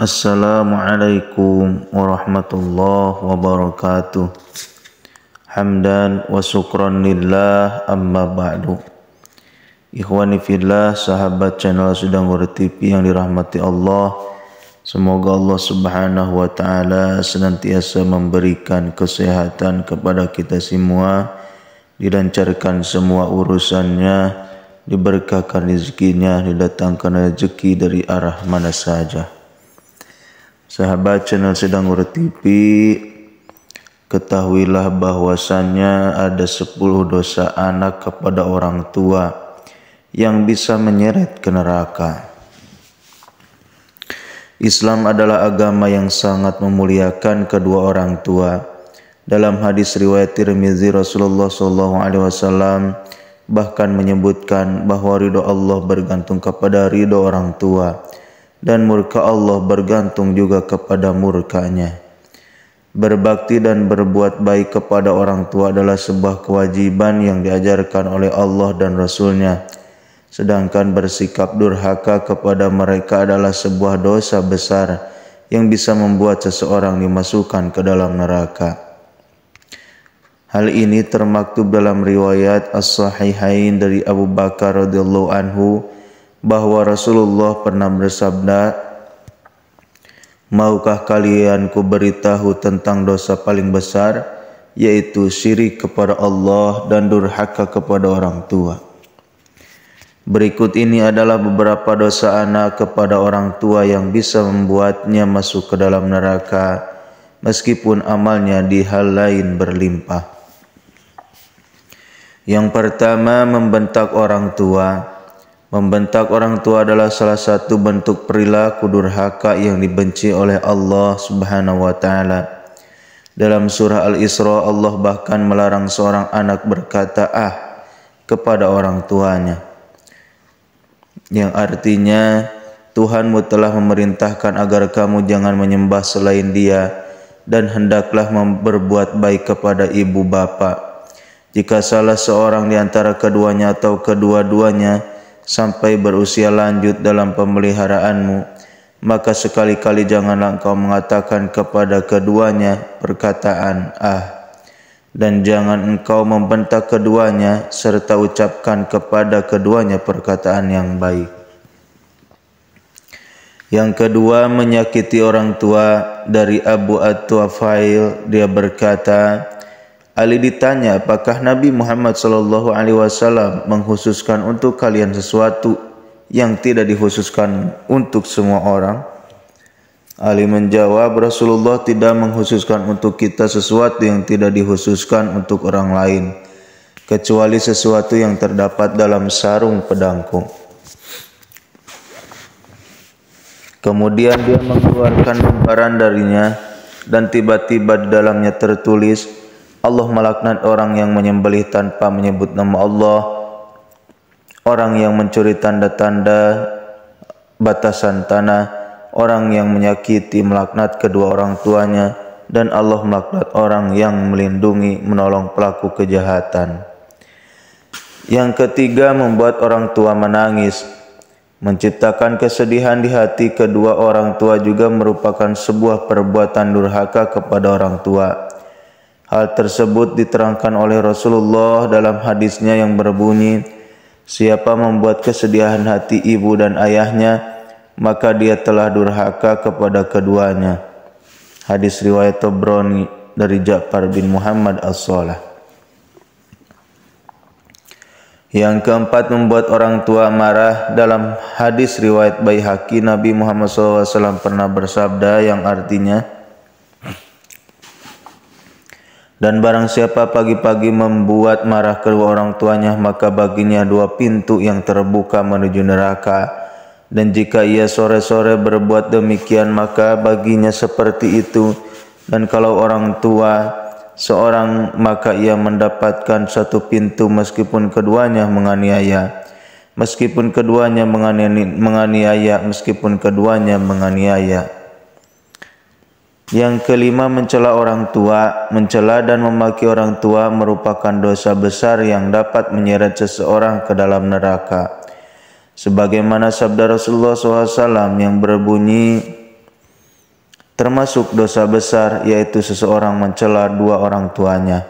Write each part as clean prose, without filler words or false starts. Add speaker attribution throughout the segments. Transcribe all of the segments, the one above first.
Speaker 1: Assalamualaikum warahmatullahi wabarakatuh. Hamdan wa syukran lillah, amma ba'du. Ikhwani fillah, sahabat channel Sudangur TV yang dirahmati Allah, semoga Allah subhanahu wa ta'ala senantiasa memberikan kesehatan kepada kita semua, dilancarkan semua urusannya, diberkahkan rezekinya, didatangkan rezeki dari arah mana saja. Sahabat channel Sudangur TV, ketahuilah bahwasannya ada 10 dosa anak kepada orang tua yang bisa menyeret ke neraka. Islam adalah agama yang sangat memuliakan kedua orang tua. Dalam hadis riwayat Tirmizi, Rasulullah SAW bahkan menyebutkan bahwa ridho Allah bergantung kepada ridho orang tua, dan murka Allah bergantung juga kepada murkanya. Berbakti dan berbuat baik kepada orang tua adalah sebuah kewajiban yang diajarkan oleh Allah dan Rasul-Nya. Sedangkan bersikap durhaka kepada mereka adalah sebuah dosa besar yang bisa membuat seseorang dimasukkan ke dalam neraka. Hal ini termaktub dalam riwayat As-Sahihain dari Abu Bakar radhiyallahu anhu bahwa Rasulullah pernah bersabda, "Maukah kalian ku beritahu tentang dosa paling besar, yaitu syirik kepada Allah dan durhaka kepada orang tua?" Berikut ini adalah beberapa dosa anak kepada orang tua yang bisa membuatnya masuk ke dalam neraka meskipun amalnya di hal lain berlimpah. Yang pertama, membentak orang tua. Membentak orang tua adalah salah satu bentuk perilaku durhaka yang dibenci oleh Allah Subhanahu wa taala. Dalam surah Al-Isra, Allah bahkan melarang seorang anak berkata kepada orang tuanya, yang artinya Tuhanmu telah memerintahkan agar kamu jangan menyembah selain Dia dan hendaklah berbuat baik kepada ibu bapa. Jika salah seorang di antara keduanya atau kedua-duanya sampai berusia lanjut dalam pemeliharaanmu, maka sekali-kali janganlah engkau mengatakan kepada keduanya perkataan dan jangan engkau membentak keduanya, serta ucapkan kepada keduanya perkataan yang baik. Yang kedua, menyakiti orang tua. Dari Abu At-Tufail, dia berkata, Ali ditanya, apakah Nabi Muhammad SAW mengkhususkan untuk kalian sesuatu yang tidak dikhususkan untuk semua orang? Ali menjawab, Rasulullah tidak mengkhususkan untuk kita sesuatu yang tidak dikhususkan untuk orang lain, kecuali sesuatu yang terdapat dalam sarung pedangku. Kemudian dia mengeluarkan lembaran darinya, dan tiba-tiba di dalamnya tertulis, Allah melaknat orang yang menyembelih tanpa menyebut nama Allah, orang yang mencuri tanda-tanda batasan tanah, orang yang menyakiti melaknat kedua orang tuanya, dan Allah melaknat orang yang melindungi menolong pelaku kejahatan. Yang ketiga, membuat orang tua menangis. Menciptakan kesedihan di hati kedua orang tua juga merupakan sebuah perbuatan durhaka kepada orang tua. Hal tersebut diterangkan oleh Rasulullah dalam hadisnya yang berbunyi, siapa membuat kesedihan hati ibu dan ayahnya, maka dia telah durhaka kepada keduanya. Hadis riwayat Tabrani dari Ja'far bin Muhammad As-Salah. Yang keempat, membuat orang tua marah. Dalam hadis riwayat Baihaqi, Nabi Muhammad SAW pernah bersabda yang artinya, dan barang siapa pagi-pagi membuat marah kedua orang tuanya, maka baginya 2 pintu yang terbuka menuju neraka. Dan jika ia sore-sore berbuat demikian, maka baginya seperti itu. Dan kalau orang tua seorang, maka ia mendapatkan 1 pintu meskipun keduanya menganiaya. Meskipun keduanya menganiaya. Yang kelima, mencela orang tua. Mencela dan memaki orang tua merupakan dosa besar yang dapat menyeret seseorang ke dalam neraka. Sebagaimana sabda Rasulullah SAW yang berbunyi, termasuk dosa besar, yaitu seseorang mencela dua orang tuanya.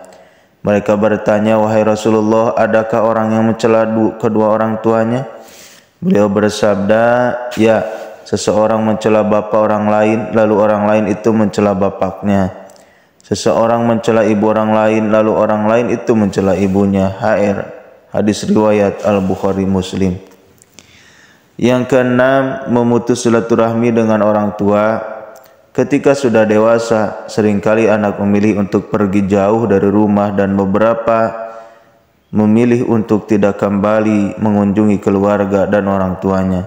Speaker 1: Mereka bertanya, wahai Rasulullah, adakah orang yang mencela kedua orang tuanya? Beliau bersabda, ya, seseorang mencela bapa orang lain, lalu orang lain itu mencela bapaknya. Seseorang mencela ibu orang lain, lalu orang lain itu mencela ibunya. HR, hadis riwayat Al-Bukhari Muslim. Yang keenam, memutus silaturahmi dengan orang tua. Ketika sudah dewasa, seringkali anak memilih untuk pergi jauh dari rumah dan beberapa memilih untuk tidak kembali mengunjungi keluarga dan orang tuanya,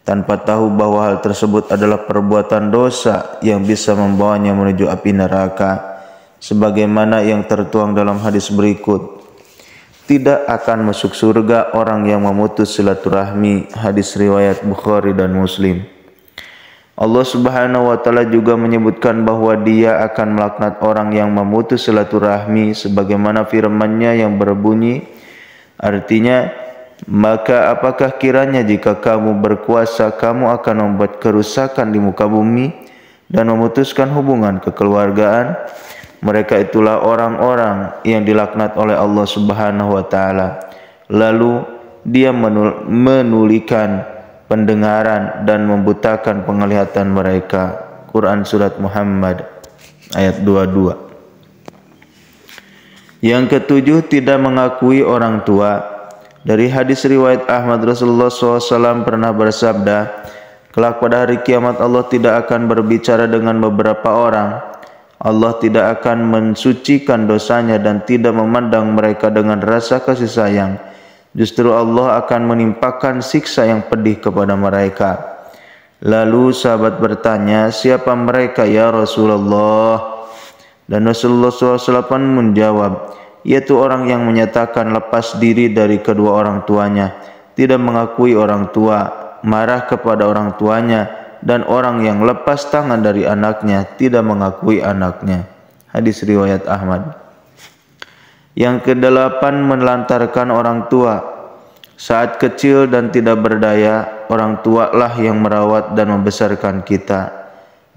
Speaker 1: tanpa tahu bahwa hal tersebut adalah perbuatan dosa yang bisa membawanya menuju api neraka, sebagaimana yang tertuang dalam hadis berikut. Tidak akan masuk surga orang yang memutus silaturahmi, hadis riwayat Bukhari dan Muslim. Allah Subhanahu wa taala juga menyebutkan bahwa Dia akan melaknat orang yang memutus silaturahmi, sebagaimana firman-Nya yang berbunyi, artinya, maka apakah kiranya jika kamu berkuasa, kamu akan membuat kerusakan di muka bumi dan memutuskan hubungan kekeluargaan? Mereka itulah orang-orang yang dilaknat oleh Allah Subhanahu wa taala. Lalu Dia menulikan pendengaran dan membutakan penglihatan mereka. Quran Surat Muhammad ayat 22. Yang ketujuh, tidak mengakui orang tua. Dari hadis riwayat Ahmad, Rasulullah SAW pernah bersabda, kelak pada hari kiamat Allah tidak akan berbicara dengan beberapa orang. Allah tidak akan mensucikan dosanya dan tidak memandang mereka dengan rasa kasih sayang. Justru Allah akan menimpakan siksa yang pedih kepada mereka. Lalu sahabat bertanya, siapa mereka ya Rasulullah? Dan Rasulullah SAW menjawab, yaitu orang yang menyatakan lepas diri dari kedua orang tuanya, tidak mengakui orang tua, marah kepada orang tuanya, dan orang yang lepas tangan dari anaknya, tidak mengakui anaknya. Hadis riwayat Ahmad. Yang kedelapan, menelantarkan orang tua. Saat kecil dan tidak berdaya, orang tua lah yang merawat dan membesarkan kita.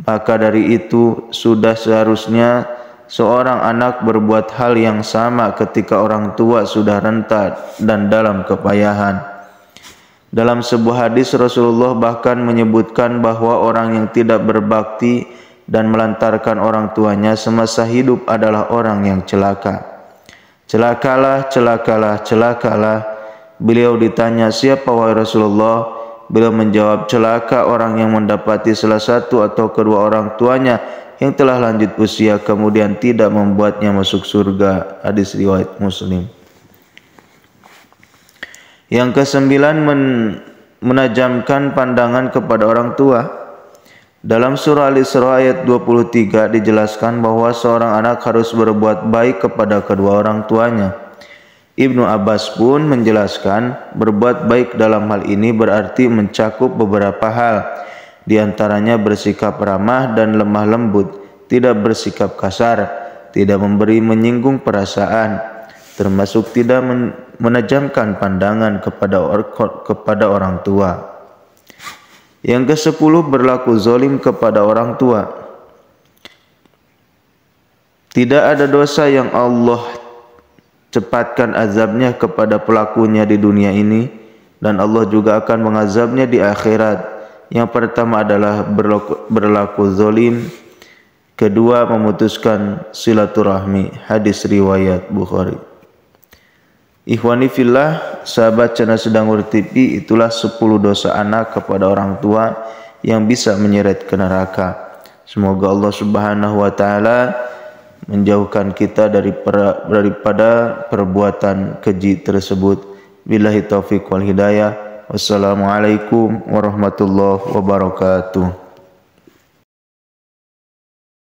Speaker 1: Maka dari itu, sudah seharusnya seorang anak berbuat hal yang sama ketika orang tua sudah renta dan dalam kepayahan. Dalam sebuah hadis, Rasulullah bahkan menyebutkan bahwa orang yang tidak berbakti dan melantarkan orang tuanya semasa hidup adalah orang yang celaka. Celakalah, celakalah, celakalah. Beliau ditanya, siapa wahai Rasulullah? Beliau menjawab, celaka orang yang mendapati salah satu atau kedua orang tuanya yang telah lanjut usia kemudian tidak membuatnya masuk surga. Hadis riwayat Muslim. Yang kesembilan, menajamkan pandangan kepada orang tua. Dalam surah Al-Isra ayat 23 dijelaskan bahwa seorang anak harus berbuat baik kepada kedua orang tuanya. Ibnu Abbas pun menjelaskan, berbuat baik dalam hal ini berarti mencakup beberapa hal, di antaranya bersikap ramah dan lemah lembut, tidak bersikap kasar, tidak memberi menyinggung perasaan, termasuk tidak menajamkan pandangan kepada orang tua. Yang ke-10, berlaku zalim kepada orang tua. Tidak ada dosa yang Allah cepatkan azabnya kepada pelakunya di dunia ini, dan Allah juga akan mengazabnya di akhirat. Yang pertama adalah berlaku zalim. Kedua, memutuskan silaturahmi. Hadis riwayat Bukhari. Ikhwani fillah, sahabat channel Sedang TV, itulah 10 dosa anak kepada orang tua yang bisa menyeret ke neraka. Semoga Allah Subhanahu wa taala menjauhkan kita daripada perbuatan keji tersebut. Billahi taufiq wal hidayah. Wassalamualaikum warahmatullahi wabarakatuh.